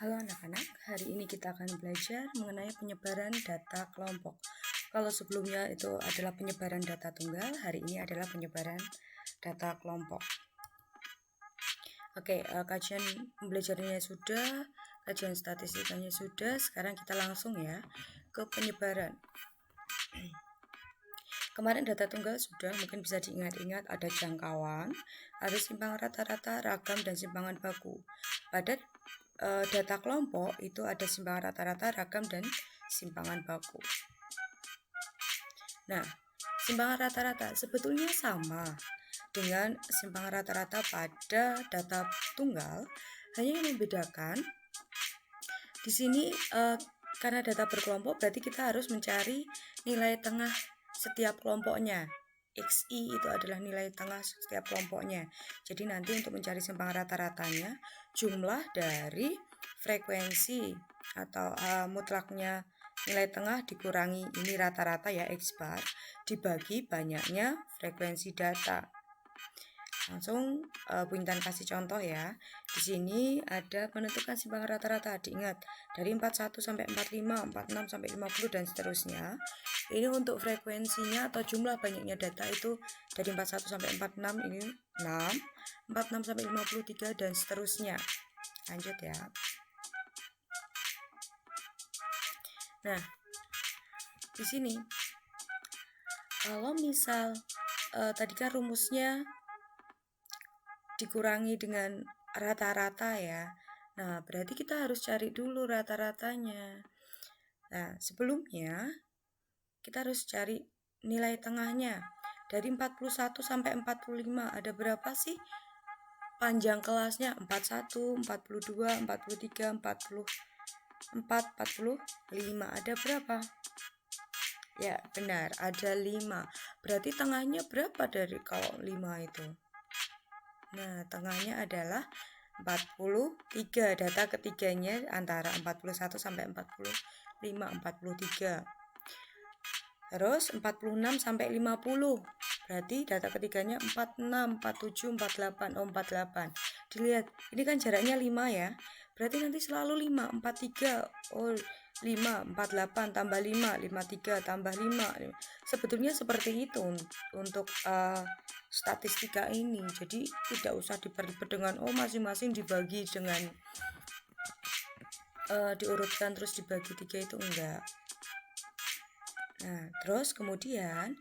Halo anak-anak, hari ini kita akan belajar mengenai penyebaran data kelompok. Kalau sebelumnya itu adalah penyebaran data tunggal, hari ini adalah penyebaran data kelompok. Oke, kajian belajarnya sudah, kajian statistikanya sudah, sekarang kita langsung ya ke penyebaran. Kemarin data tunggal sudah, mungkin bisa diingat-ingat ada jangkauan, ada simpangan rata-rata, ragam, dan simpangan baku. Pada data kelompok itu ada simpangan rata-rata, ragam, dan simpangan baku. Nah, simpangan rata-rata sebetulnya sama dengan simpangan rata-rata pada data tunggal, hanya yang membedakan di sini karena data berkelompok berarti kita harus mencari nilai tengah setiap kelompoknya. XI itu adalah nilai tengah setiap kelompoknya. Jadi nanti untuk mencari simpangan rata-ratanya, jumlah dari frekuensi atau mutlaknya nilai tengah dikurangi ini rata-rata ya X bar dibagi banyaknya frekuensi data. Langsung Bu Intan kasih contoh ya. Di sini ada menentukan simpangan rata-rata. Diingat dari 41 sampai 45, 46 sampai 50 dan seterusnya. Ini untuk frekuensinya atau jumlah banyaknya data itu dari 41 sampai 46 ini 6, 46 sampai 53 dan seterusnya. Lanjut ya. Nah, di sini kalau misal tadi kan rumusnya dikurangi dengan rata-rata ya. Nah, berarti kita harus cari dulu rata-ratanya. Nah, sebelumnya kita harus cari nilai tengahnya. Dari 41 sampai 45 ada berapa sih panjang kelasnya? 41, 42, 43, 44, 45. Ada berapa? Ya, benar, ada 5. Berarti tengahnya berapa dari kalau 5 itu? Nah, tengahnya adalah 43. Data ketiganya antara 41 sampai 45, 43. Terus 46 sampai 50. Berarti data ketiganya 46, 47, 48, 48. Dilihat, ini kan jaraknya 5 ya. Berarti nanti selalu 5, 43. Oh, 5, 48 tambah 5, 53 tambah 5. Sebetulnya seperti itu untuk statistika ini. Jadi tidak usah diperibet dengan masing-masing dibagi dengan diurutkan terus dibagi 3 itu enggak. Nah, terus kemudian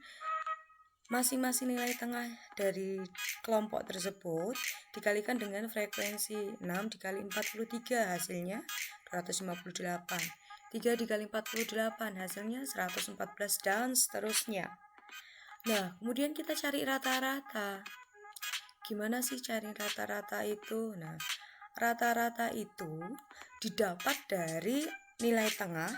masing-masing nilai tengah dari kelompok tersebut dikalikan dengan frekuensi 6 dikali 43 hasilnya 258. 3 dikali 48 hasilnya 114 dan seterusnya. Nah, kemudian kita cari rata-rata. Gimana sih cari rata-rata itu? Nah, rata-rata itu didapat dari nilai tengah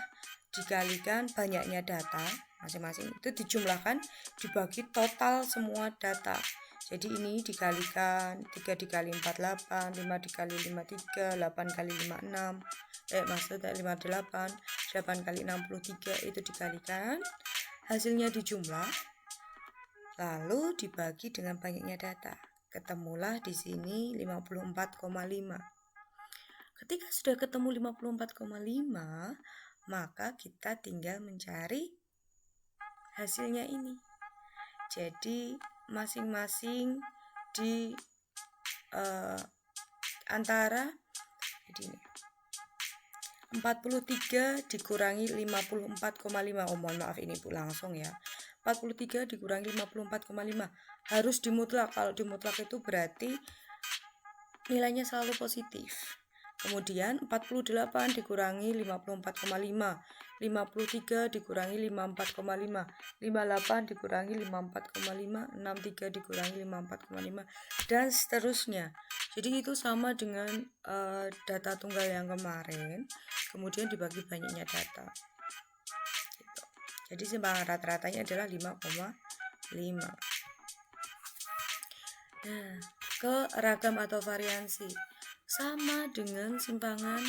dikalikan banyaknya data masing-masing itu dijumlahkan dibagi total semua data. Jadi ini dikalikan 3 dikali 48, 5 dikali 53, 8 kali 56, maksudnya 58, 8 kali 63 itu dikalikan, hasilnya dijumlah, lalu dibagi dengan banyaknya data. Ketemulah di sini 54,5. Ketika sudah ketemu 54,5, maka kita tinggal mencari hasilnya ini. Jadi masing-masing di antara jadi ini 43 dikurangi 54,5. Oh, mohon maaf ini Bu langsung ya. 43 dikurangi 54,5 harus dimutlak. Kalau dimutlak itu berarti nilainya selalu positif. Kemudian 48 dikurangi 54,5, 53 dikurangi 54,5, 58 dikurangi 54,5, 63 dikurangi 54,5 dan seterusnya. Jadi itu sama dengan data tunggal yang kemarin, kemudian dibagi banyaknya data. Gitu. Jadi simpangan rata-ratanya adalah 5,5. Nah, ke ragam atau variansi sama dengan simpangan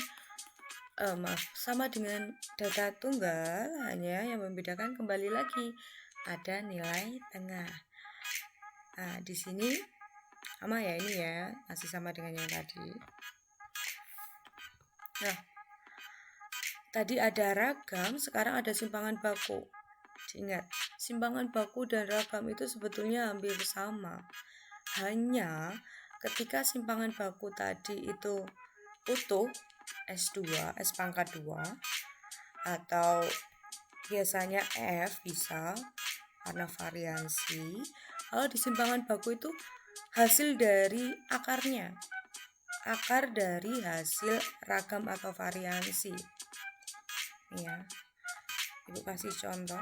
sama dengan data tunggal, hanya yang membedakan kembali lagi ada nilai tengah. Nah, di sini sama ya, ini ya masih sama dengan yang tadi. Nah, tadi ada ragam, sekarang ada simpangan baku. Ingat, simpangan baku dan ragam itu sebetulnya hampir sama. Hanya ketika simpangan baku tadi itu utuh, S2, S pangkat 2, atau biasanya F bisa karena variansi. Kalau di simpangan baku itu hasil dari akarnya, akar dari hasil ragam atau variansi. Ya, Ibu kasih contoh.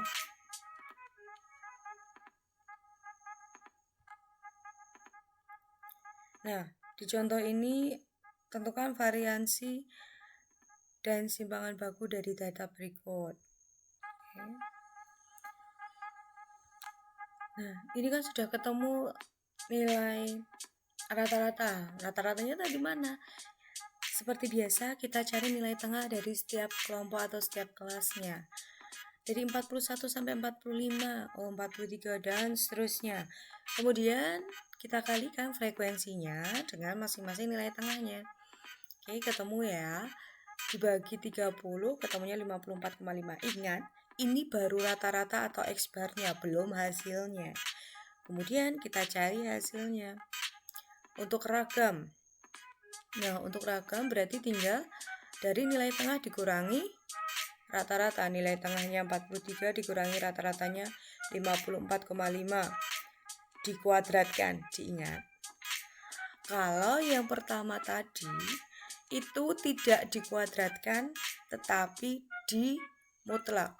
Nah, di contoh ini tentukan variansi dan simpangan baku dari data berikut. Oke. Nah, ini kan sudah ketemu nilai rata-rata. Rata-ratanya tadi mana? Seperti biasa, kita cari nilai tengah dari setiap kelompok atau setiap kelasnya. Dari 41 sampai 45, 43 dan seterusnya. Kemudian kita kalikan frekuensinya dengan masing-masing nilai tengahnya. Oke, ketemu ya. Dibagi 30 ketemunya 54,5. Ingat, ini baru rata-rata atau X-bar-nya, belum hasilnya. Kemudian kita cari hasilnya. Untuk ragam. Nah, untuk ragam berarti tinggal dari nilai tengah dikurangi rata-rata. Nilai tengahnya 43 dikurangi rata-ratanya 54,5 dikuadratkan. Diingat, kalau yang pertama tadi itu tidak dikuadratkan tetapi dimutlak.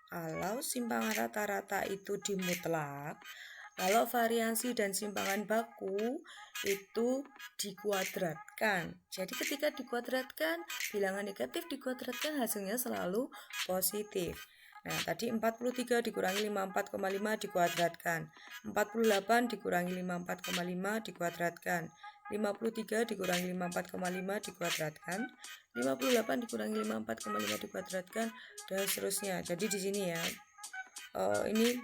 Kalau simpangan rata-rata itu dimutlak, kalau variansi dan simpangan baku itu dikuadratkan. Jadi ketika dikuadratkan, bilangan negatif dikuadratkan hasilnya selalu positif. Nah, tadi 43 dikurangi 54,5 dikuadratkan. 48 dikurangi 54,5 dikuadratkan. 53 dikurangi 54,5 dikuadratkan. 58 dikurangi 54,5 dikuadratkan dan seterusnya. Jadi di sini ya. Ini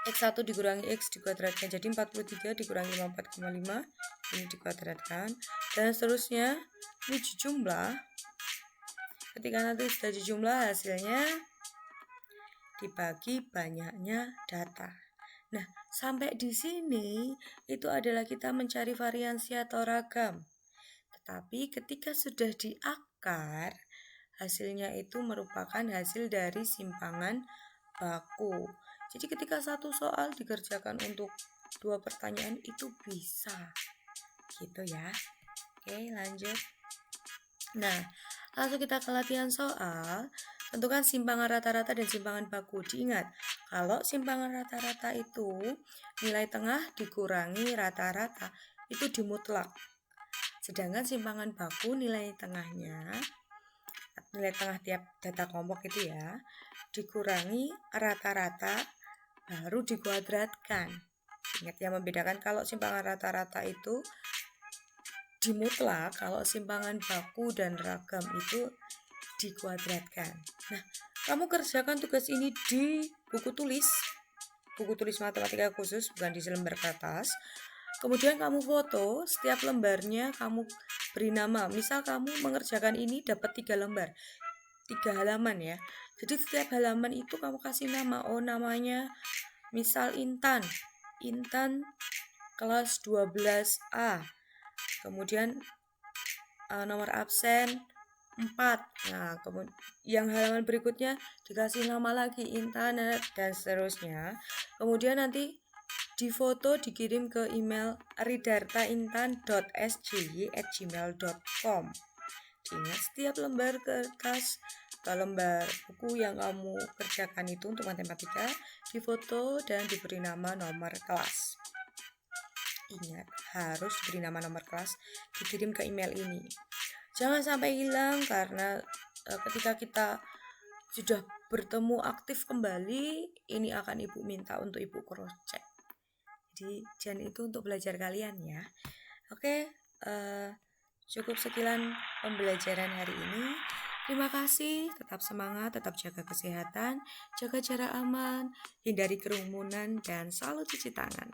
X1 dikurangi X dikuadratkan, jadi 43 dikurangi 54,5 ini dikuadratkan dan seterusnya. Ini dijumlah. Ketika nanti sudah dijumlah, hasilnya dibagi banyaknya data. Nah, sampai di sini itu adalah kita mencari variansi atau ragam. Tetapi ketika sudah di akar, hasilnya itu merupakan hasil dari simpangan baku. Jadi ketika satu soal dikerjakan untuk 2 pertanyaan itu bisa. Gitu ya. Oke, lanjut. Nah, langsung kita ke latihan soal. Tentukan simpangan rata-rata dan simpangan baku. Diingat, kalau simpangan rata-rata itu nilai tengah dikurangi rata-rata itu dimutlak. Sedangkan simpangan baku nilai tengahnya, nilai tengah tiap data kelompok itu ya, dikurangi rata-rata baru dikuadratkan. Ingat yang membedakan, kalau simpangan rata-rata itu dimutlak, kalau simpangan baku dan ragam itu dikuadratkan. Nah, kamu kerjakan tugas ini di buku tulis matematika khusus, bukan di selembar kertas. Kemudian kamu foto setiap lembarnya, kamu beri nama. Misal kamu mengerjakan ini dapat 3 lembar, 3 halaman ya. Jadi setiap halaman itu kamu kasih nama. Oh, namanya misal Intan kelas 12A. Kemudian nomor absen 4. Nah, kemudian yang halaman berikutnya dikasih nama lagi Intan dan seterusnya. Kemudian nanti difoto, dikirim ke email ridartaintan.sj@gmail.com. Ingat, setiap lembar kertas atau lembar buku yang kamu kerjakan itu untuk matematika difoto dan diberi nama nomor kelas. Ingat, harus diberi nama nomor kelas, dikirim ke email ini. Jangan sampai hilang, karena ketika kita sudah bertemu aktif kembali, ini akan Ibu minta untuk Ibu cross check. Jadi jangan itu untuk belajar kalian ya. Oke, cukup sekian pembelajaran hari ini. Terima kasih, tetap semangat, tetap jaga kesehatan, jaga jarak aman, hindari kerumunan, dan selalu cuci tangan.